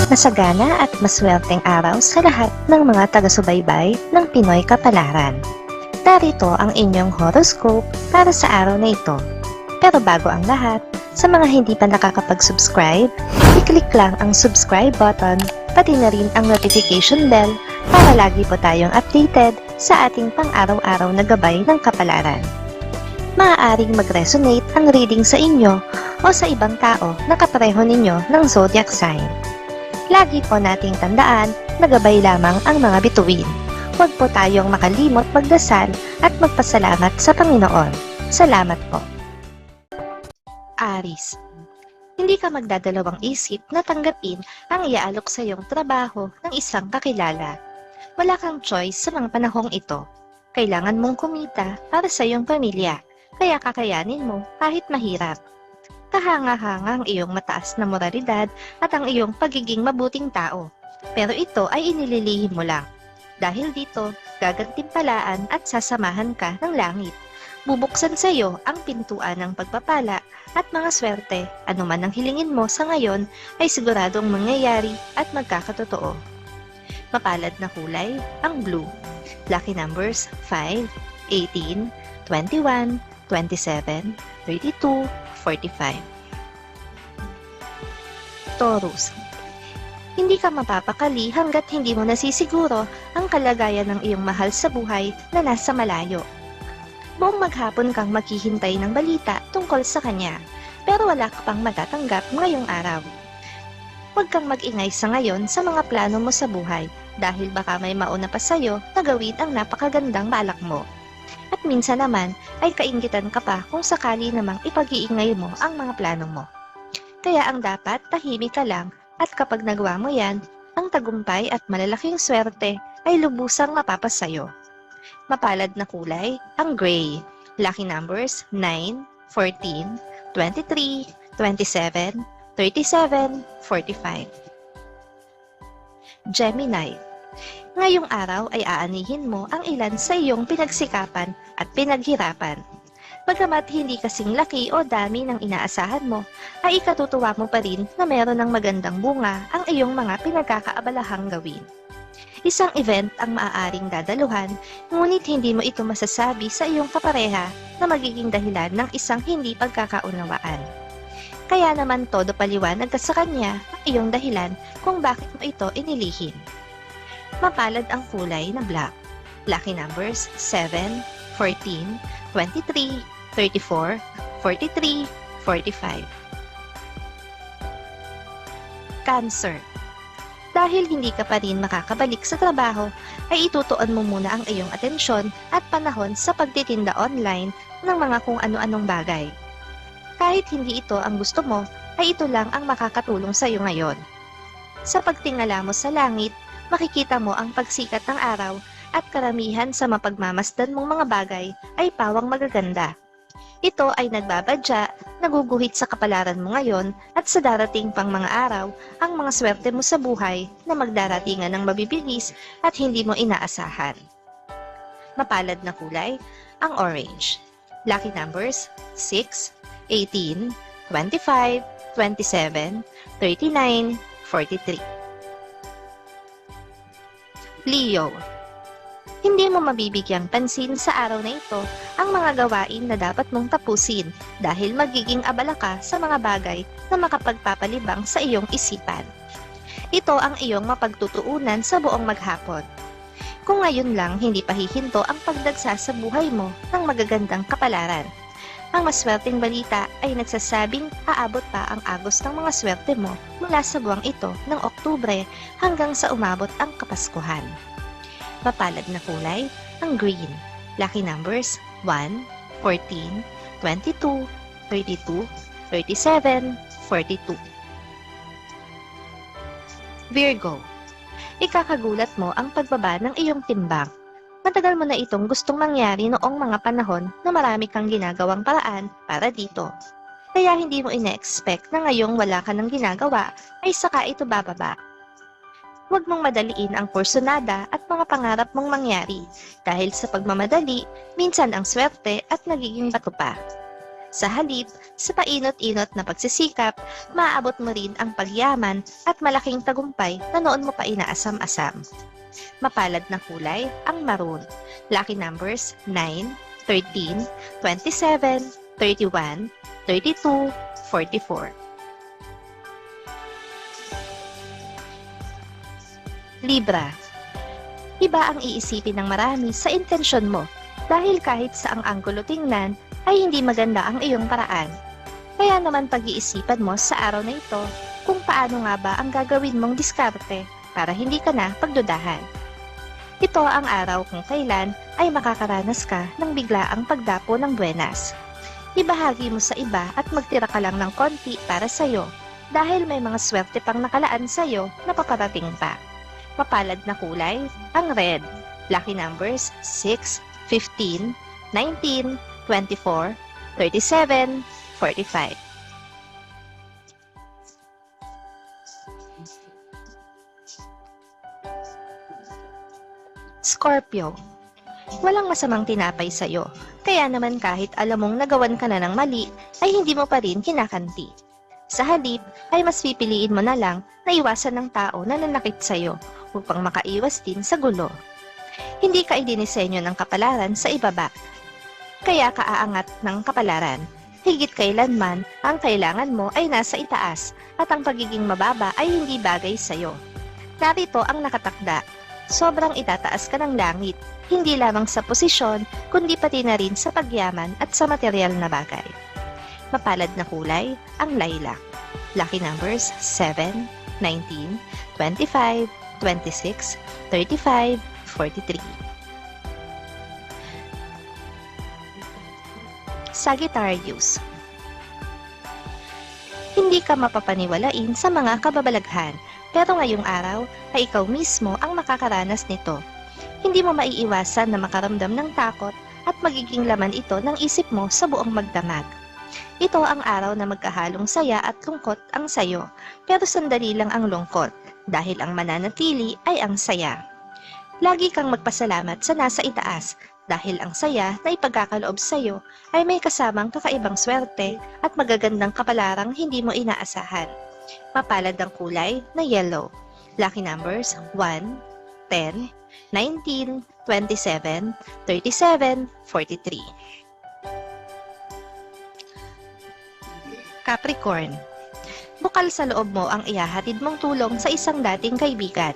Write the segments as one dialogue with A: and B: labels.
A: Masagana at maswerteng araw sa lahat ng mga taga-subaybay ng Pinoy Kapalaran. Narito ang inyong horoscope para sa araw na ito. Pero bago ang lahat, sa mga hindi pa nakakapag-subscribe, i-click lang ang subscribe button, pati na rin ang notification bell para lagi po tayong updated sa ating pang-araw-araw na gabay ng kapalaran. Maaaring mag-resonate ang reading sa inyo o sa ibang tao na kapareho ninyo ng zodiac sign. Lagi po nating tandaan na gabay lamang ang mga bituin. Huwag po tayong makalimot magdasal at magpasalamat sa Panginoon. Salamat po. Aries, hindi ka magdadalawang isip na tanggapin ang iaalok sa iyong trabaho ng isang kakilala. Wala kang choice sa mga panahong ito. Kailangan mong kumita para sa iyong pamilya, kaya kakayanin mo kahit mahirap. Kahanga-hanga ang iyong mataas na moralidad at ang iyong pagiging mabuting tao. Pero ito ay inililihim mo lang. Dahil dito, gagantimpalaan at sasamahan ka ng langit. Bubuksan sa iyo ang pintuan ng pagpapala at mga swerte. Anuman ang hilingin mo sa ngayon ay siguradong mangyayari at magkakatotoo. Mapalad na kulay, ang blue. Lucky numbers 5, 18, 21, 27, 32, 45. Taurus, hindi ka mapapakali hanggat hindi mo nasisiguro ang kalagayan ng iyong mahal sa buhay na nasa malayo. Buong maghapon kang maghihintay ng balita tungkol sa kanya, pero wala ka pang matatanggap ngayong araw. Huwag kang mag-ingay sa ngayon sa mga plano mo sa buhay dahil baka may mauna pa sa'yo na gawin ang napakagandang balak mo. At minsan naman ay kainggitan ka pa kung sakali namang ipag-iingay mo ang mga plano mo. Kaya ang dapat tahimik ka lang at kapag nagawa mo yan, ang tagumpay at malalaking swerte ay lubusang mapapasayo. Mapalad na kulay, ang gray. Lucky numbers 9, 14, 23, 27, 37, 45. Gemini, ngayong araw ay aanihin mo ang ilan sa iyong pinagsikapan at pinaghirapan. Bagamat hindi kasing laki o dami ng inaasahan mo, ay ikatutuwa mo pa rin na meron ng magandang bunga ang iyong mga pinagkakaabalahang gawin. Isang event ang maaaring dadaluhan, ngunit hindi mo ito masasabi sa iyong kapareha na magiging dahilan ng isang hindi pagkakaunawaan. Kaya naman todo paliwanag ka sa kanya ang iyong dahilan kung bakit mo ito inilihim. Mapalad ang kulay na black. Lucky numbers 7, 14, 23, 34, 43, 45. Cancer, dahil hindi ka pa rin makakabalik sa trabaho, ay itutuon mo muna ang iyong atensyon at panahon sa pagtitinda online ng mga kung ano-anong bagay. Kahit hindi ito ang gusto mo, ay ito lang ang makakatulong sa iyo ngayon. Sa pagtingala mo sa langit, makikita mo ang pagsikat ng araw at karamihan sa mapagmamasdan mong mga bagay ay pawang magaganda. Ito ay nagbabadya, naguguhit sa kapalaran mo ngayon at sa darating pang mga araw ang mga swerte mo sa buhay na magdaratingan ng mabibilis at hindi mo inaasahan. Mapalad na kulay, ang orange. Lucky numbers 6, 18, 25, 27, 39, 43. Leo, hindi mo mabibigyang pansin sa araw na ito ang mga gawain na dapat mong tapusin dahil magiging abala ka sa mga bagay na makapagpapalibang sa iyong isipan. Ito ang iyong mapagtutuunan sa buong maghapon. Kung ngayon lang hindi pa hihinto ang pagdagsa sa buhay mo ng magagandang kapalaran. Ang maswerteng balita ay nagsasabing aabot pa ang agos ng mga swerte mo mula sa buwang ito ng Oktubre hanggang sa umabot ang Kapaskuhan. Mapalad na kulay, ang green. Lucky numbers 1, 14, 22, 32, 37, 42. Virgo, ikakagulat mo ang pagbaba ng iyong timbang. Matagal mo na itong gustong mangyari noong mga panahon na marami kang ginagawang paraan para dito. Kaya hindi mo ina-expect na ngayong wala ka ng ginagawa ay saka ito bababa. Huwag mong madaliin ang porsyonada at mga pangarap mong mangyari dahil sa pagmamadali, minsan ang swerte at nagiging bato pa. Sa halip, sa painot-inot na pagsisikap, maaabot mo rin ang pagyaman at malaking tagumpay na noon mo pa inaasam-asam. Mapalad na kulay, ang maroon. Lucky numbers 9, 13, 27, 31, 32, 44. Libra. Iba ang iisipin ng marami sa intensyon mo dahil kahit sa ang anggulo tingnan ay hindi maganda ang iyong paraan. Kaya naman pag-iisipan mo sa araw na ito kung paano nga ba ang gagawin mong diskarte para hindi ka na pagdudahan. Ito ang araw kung kailan ay makakaranas ka ng biglaang pagdapo ng buenas. Ibahagi mo sa iba at magtira ka lang ng konti para sa'yo dahil may mga swerte pang nakalaan sa'yo na paparating pa. Mapalad na kulay, ang red. Lucky numbers 6, 15, 19, 24, 37, 45. Scorpio. Walang masamang tinapay sa'yo, kaya naman kahit alam mong nagawan ka na ng mali, ay hindi mo pa rin kinakanti. Sa halip, ay mas pipiliin mo na lang na iwasan ng tao na nanakit sa'yo upang makaiwas din sa gulo. Hindi ka idinisenyo ng kapalaran sa ibaba, kaya kaaangat ng kapalaran. Higit kailanman, ang kailangan mo ay nasa itaas at ang pagiging mababa ay hindi bagay sa'yo. Narito ang nakatakda. Sobrang itataas ka ng langit, hindi lamang sa posisyon, kundi pati na rin sa pagyaman at sa material na bagay. Mapalad na kulay, ang lilac. Lucky numbers 7, 19, 25, 26, 35, 43. Sagittarius. Hindi ka mapapaniwalain sa mga kababalaghan, pero ngayong araw ay ikaw mismo ang makakaranas nito. Hindi mo maiiwasan na makaramdam ng takot at magiging laman ito ng isip mo sa buong magdamag. Ito ang araw na magkahalong saya at lungkot ang sayo, pero sandali lang ang lungkot dahil ang mananatili ay ang saya. Lagi kang magpasalamat sa nasa itaas dahil ang saya na ipagkakaloob sa'yo ay may kasamang kakaibang swerte at magagandang kapalarang hindi mo inaasahan. Mapalad ang kulay na yellow. Lucky numbers 1, 10, 19, 27, 37, 43. Capricorn. Bukal sa loob mo ang ihahatid mong tulong sa isang dating kaibigan.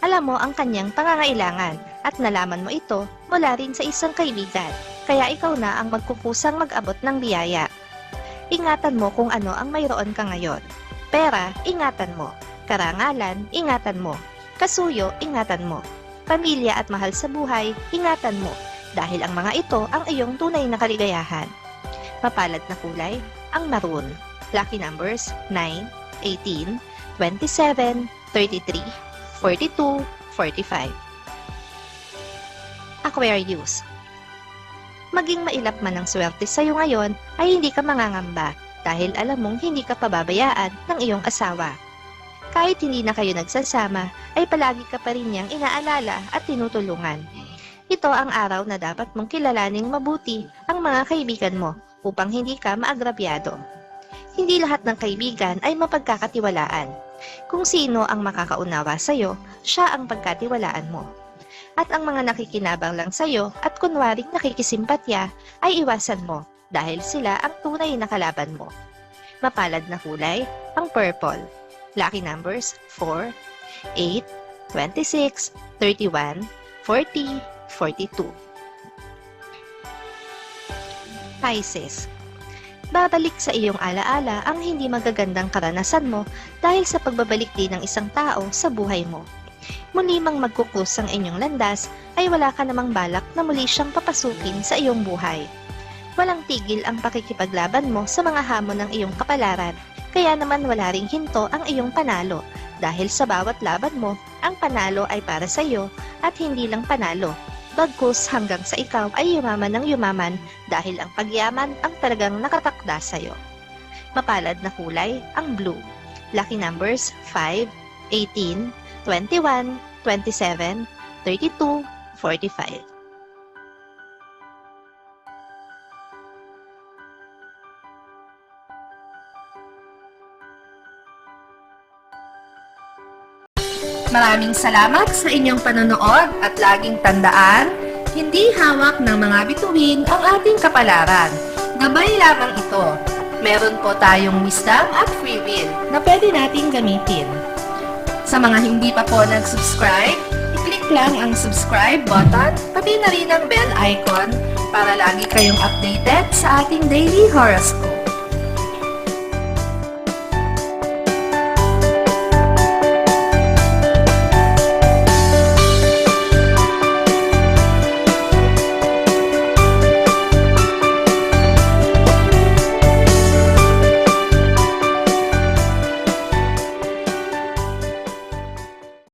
A: Alam mo ang kanyang pangangailangan at nalaman mo ito mula rin sa isang kaibigan, kaya ikaw na ang magkukusang mag-abot ng biyaya. Ingatan mo kung ano ang mayroon ka ngayon. Pera, ingatan mo. Karangalan, ingatan mo. Kasuyo, ingatan mo. Pamilya at mahal sa buhay, ingatan mo. Dahil ang mga ito ang iyong tunay na kaligayahan. Mapalad na kulay, ang maroon. Lucky numbers 9, 18, 27, 33, 42, 45. Aquarius. Maging mailap man ang swerte sa'yo ngayon ay hindi ka mangangamba dahil alam mong hindi ka pababayaan ng iyong asawa. Kahit hindi na kayo nagsasama, ay palagi ka pa rin niyang inaalala at tinutulungan. Ito ang araw na dapat mong kilalaning mabuti ang mga kaibigan mo upang hindi ka maagrabyado. Hindi lahat ng kaibigan ay mapagkakatiwalaan. Kung sino ang makakaunawa sa'yo, siya ang pagkatiwalaan mo. At ang mga nakikinabang lang sa'yo at kunwaring nakikisimpatya ay iwasan mo dahil sila ang tunay na kalaban mo. Mapalad na kulay, ang purple. Lucky numbers 4, 8, 26, 31, 40, 42. Pisces. Babalik sa iyong alaala ang hindi magagandang karanasan mo dahil sa pagbabalik din ng isang tao sa buhay mo. Muli mang magkukus ang inyong landas ay wala ka namang balak na muli siyang papasukin sa iyong buhay. Walang tigil ang pakikipaglaban mo sa mga hamon ng iyong kapalaran, kaya naman wala ring hinto ang iyong panalo dahil sa bawat laban mo, ang panalo ay para sa iyo at hindi lang panalo. Bagkus hanggang sa ikaw ay yumaman ng yumaman dahil ang pagyaman ang talagang nakatakda sa iyo. Mapalad na kulay, ang blue. Lucky numbers 5, 18, 21, 27, 32, 45.
B: Maraming salamat sa inyong panonood at laging tandaan, hindi hawak ng mga bituin ang ating kapalaran. Gabay lamang ito. Meron po tayong wisdom at free will na pwede nating gamitin. Sa mga hindi pa po nag-subscribe, i-click lang ang subscribe button, pati na rin ang bell icon para lagi kayong updated sa ating daily horoscope.